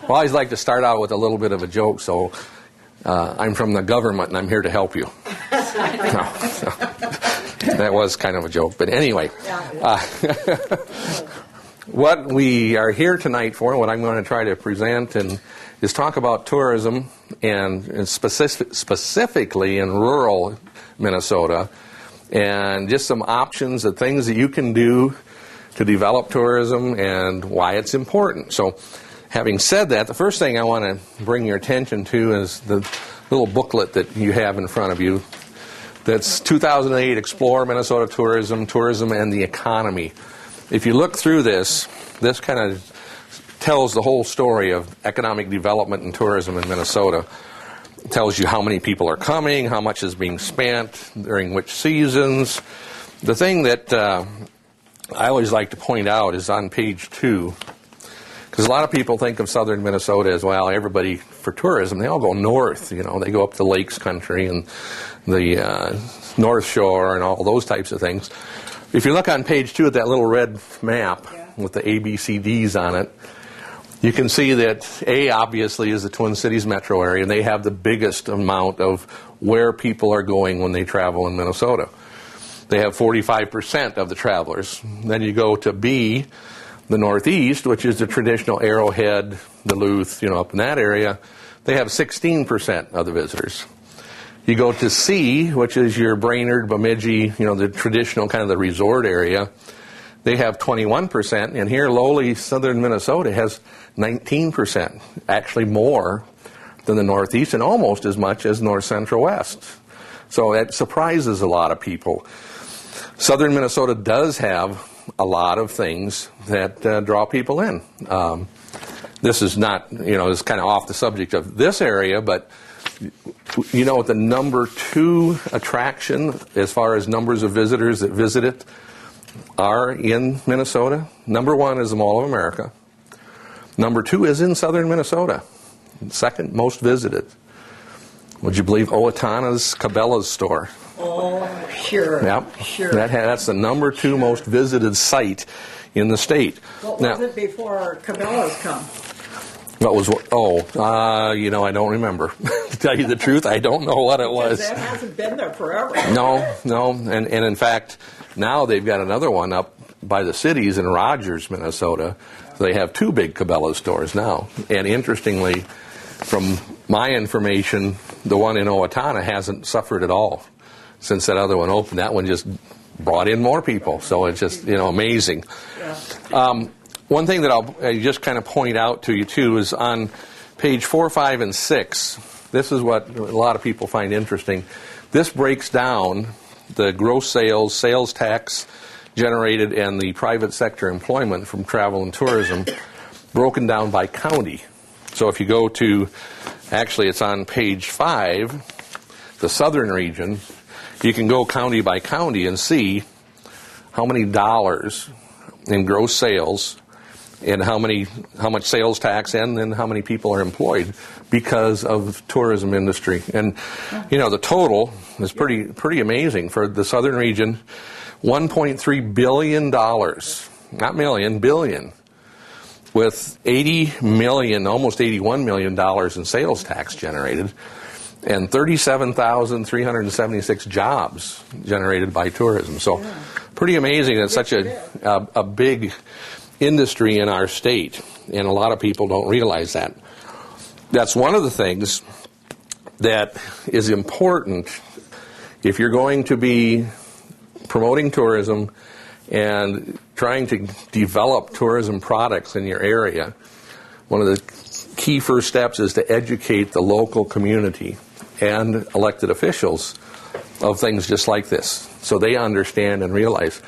Well, I always like to start out with a little bit of a joke, so I'm from the government and I'm here to help you. That was kind of a joke, but anyway. What we are here tonight for, what I'm going to try to present, is talk about tourism, and specifically in rural Minnesota, and just some options of things that you can do to develop tourism and why it's important. So, having said that, the first thing I want to bring your attention to is the little booklet that you have in front of you. That's 2008 Explore Minnesota Tourism, Tourism and the Economy. If you look through this kind of tells the whole story of economic development and tourism in Minnesota. It tells you how many people are coming, how much is being spent, during which seasons. The thing that I always like to point out is on page 2, because a lot of people think of southern Minnesota as, well, everybody for tourism, they all go north, they go up to Lakes Country and the North Shore and all those types of things. If you look on page 2 at that little red map with the ABCDs on it, you can see that A, obviously, is the Twin Cities metro area, and they have the biggest amount of where people are going when they travel in Minnesota. They have 45% of the travelers. Then you go to B, the Northeast, which is the traditional Arrowhead, Duluth, up in that area. They have 16% of the visitors. You go to C, which is your Brainerd, Bemidji, the traditional kind of the resort area. They have 21%, and here lowly southern Minnesota has 19%, actually more than the Northeast and almost as much as North Central West. So that surprises a lot of people. Southern Minnesota does have a lot of things that draw people in. This is not, it's kind of off the subject of this area, but what the number 2 attraction as far as numbers of visitors that visit it are in Minnesota? Number 1 is the Mall of America. Number 2 is in southern Minnesota. Second most visited. Would you believe Owatonna's Cabela's store? Oh, sure. Yep. Sure. That's the number 2 most visited site in the state. What was it before Cabela's come? What was? I don't remember. To tell you the truth, I don't know what it was. That hasn't been there forever. No, and in fact, now they've got another one up by the cities in Rogers, Minnesota. So they have 2 big Cabela's stores now. And interestingly, from my information, the one in Owatonna hasn't suffered at all since that other one opened. That one just brought in more people. So it's just amazing. Yeah. One thing that I'll just kind of point out to you, too, is on page 4, 5, and 6, this is what a lot of people find interesting. This breaks down the gross sales tax generated, and the private sector employment from travel and tourism, broken down by county. So if you go to, actually it's on page 5, the southern region, you can go county by county and see how many dollars in gross sales and how much sales tax, and then how many people are employed because of the tourism industry. And the total is pretty amazing for the southern region. $1.3 billion, not million, billion, with 80 million, almost $81 million in sales tax generated, and 37,376 jobs generated by tourism. So pretty amazing. It's such a big industry in our state, and a lot of people don't realize that. That's one of the things that is important if you're going to be promoting tourism and trying to develop tourism products in your area. One of the key first steps is to educate the local community and elected officials of things just like this, so they understand and realize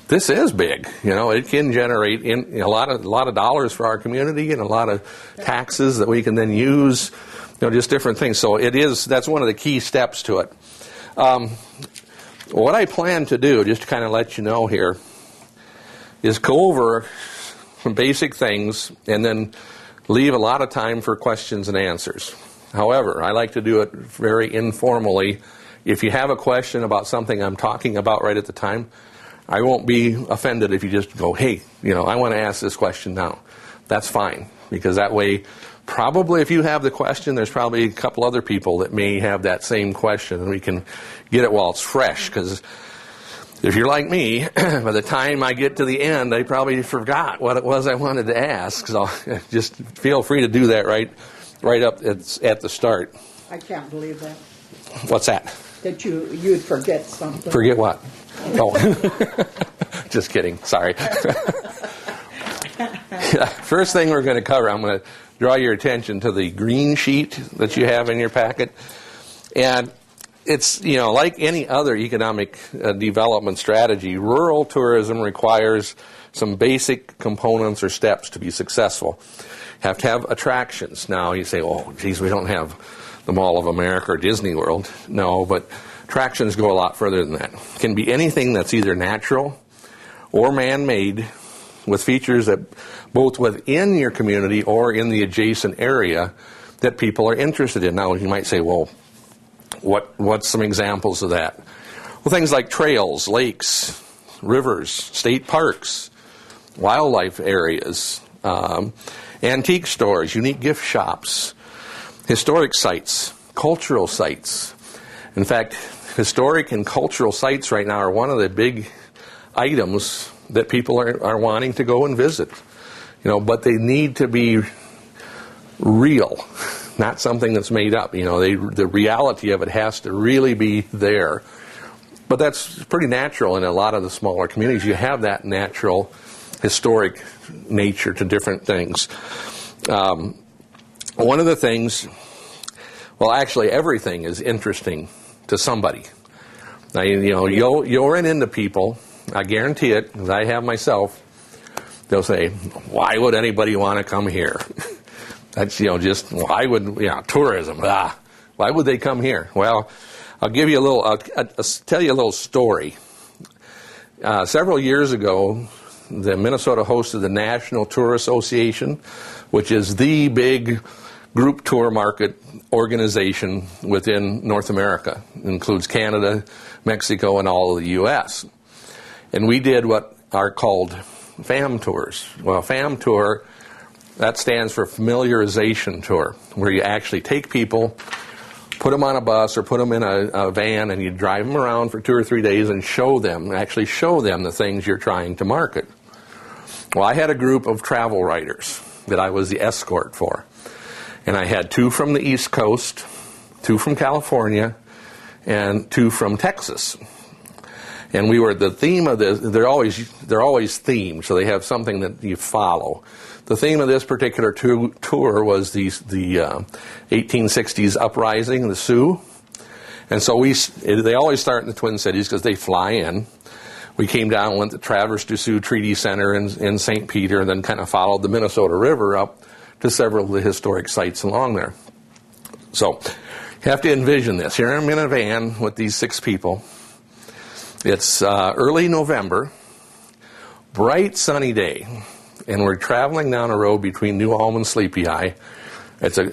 this is big. It can generate a lot of dollars for our community and a lot of taxes that we can then use, just different things. So that's one of the key steps to it. What I plan to do, just to kind of let you know here, is go over some basic things and then leave a lot of time for questions and answers. However, I like to do it very informally. If you have a question about something I'm talking about right at the time, I won't be offended if you just go, hey, I want to ask this question now. That's fine, because that way probably if you have the question, there's probably a couple other people that may have that same question, and we can get it while it's fresh, because if you're like me, by the time I get to the end, I probably forgot what it was I wanted to ask. So just feel free to do that right up at the start. I can't believe that. What's that? That you'd forget something. Forget what? Oh, just kidding. Sorry. First thing we're going to cover, I'm going to draw your attention to the green sheet that you have in your packet. And it's, like any other economic development strategy, rural tourism requires some basic components or steps to be successful. You have to have attractions. Now you say, oh, geez, we don't have the Mall of America or Disney World. No, but attractions go a lot further than that. It can be anything that's either natural or man-made, with features that both within your community or in the adjacent area that people are interested in. Now you might say, well, what's some examples of that? Well, things like trails, lakes, rivers, state parks, wildlife areas, antique stores, unique gift shops, historic sites, cultural sites. In fact, historic and cultural sites right now are one of the big items that people are wanting to go and visit. But they need to be real, not something that's made up. The reality of it has to really be there. But that's pretty natural in a lot of the smaller communities. You have that natural, historic nature to different things. One of the things, well, actually everything is interesting to somebody. Now, you'll run into people, I guarantee it, because I have myself. They'll say, why would anybody want to come here? That's, just, why would, tourism, why would they come here? Well, I'll give you I'll tell you a little story. Several years ago, the Minnesota hosted the National Tour Association, which is the big group tour market organization within North America. It includes Canada, Mexico, and all of the U.S. And we did what are called FAM tours. Well, FAM tour, that stands for familiarization tour, where you actually take people, put them on a bus or put them in a van, and you drive them around for 2 or 3 days and show them the things you're trying to market. Well, I had a group of travel writers that I was the escort for. And I had 2 from the East Coast, 2 from California, and 2 from Texas. And we were, the theme of this, they're always themed, so they have something that you follow. The theme of this particular tour was the 1860s uprising, the Sioux. And so they always start in the Twin Cities because they fly in. We came down and went to Traverse du Sioux Treaty Center in St. Peter, and then kind of followed the Minnesota River up to several of the historic sites along there. So you have to envision this. Here I'm in a van with these 6 people. It's early November, bright sunny day, and we're traveling down a road between New Ulm and Sleepy Eye. It's a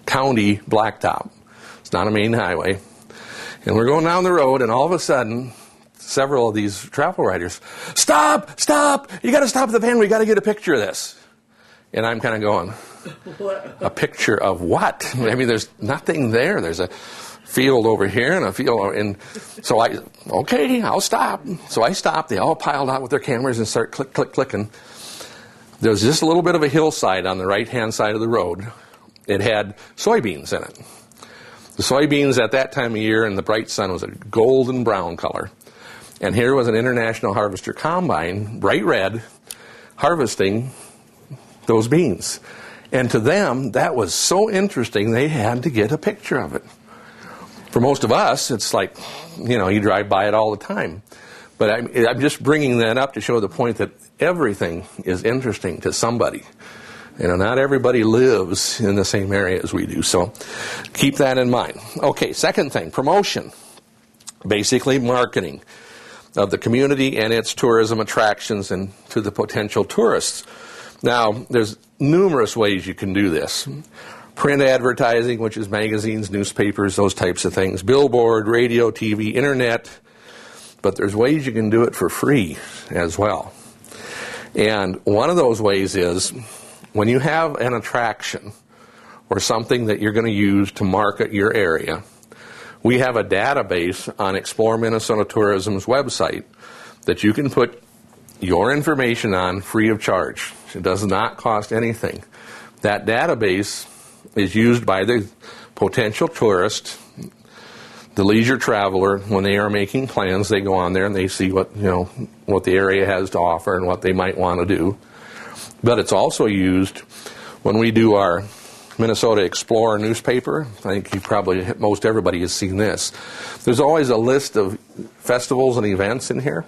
county blacktop. It's not a main highway. And we're going down the road, and all of a sudden, several of these travel writers, stop! You got to stop the van. We got to get a picture of this. And I'm kind of going, a picture of what? I mean, there's nothing there. There's a field over here and a field, and so I'll stop. So I stopped. They all piled out with their cameras and start clicking. There's just a little bit of a hillside on the right-hand side of the road. It had soybeans in it. The soybeans at that time of year in the bright sun was a golden brown color. And here was an International Harvester Combine, bright red, harvesting those beans. And to them, that was so interesting, they had to get a picture of it. For most of us, it's like, you drive by it all the time. But I'm just bringing that up to show the point that everything is interesting to somebody. Not everybody lives in the same area as we do, so keep that in mind. Okay, second thing, promotion. Basically marketing of the community and its tourism attractions and to the potential tourists. Now, there's numerous ways you can do this. Print advertising, which is magazines, newspapers, those types of things. Billboard, radio, TV, internet. But there's ways you can do it for free as well. And one of those ways is when you have an attraction or something that you're going to use to market your area, we have a database on Explore Minnesota Tourism's website that you can put your information on free of charge. It does not cost anything. That database is used by the potential tourist, the leisure traveler. When they are making plans, they go on there and they see what the area has to offer and what they might want to do. But it's also used when we do our Minnesota Explorer newspaper. I think most everybody has seen this. There's always a list of festivals and events in here.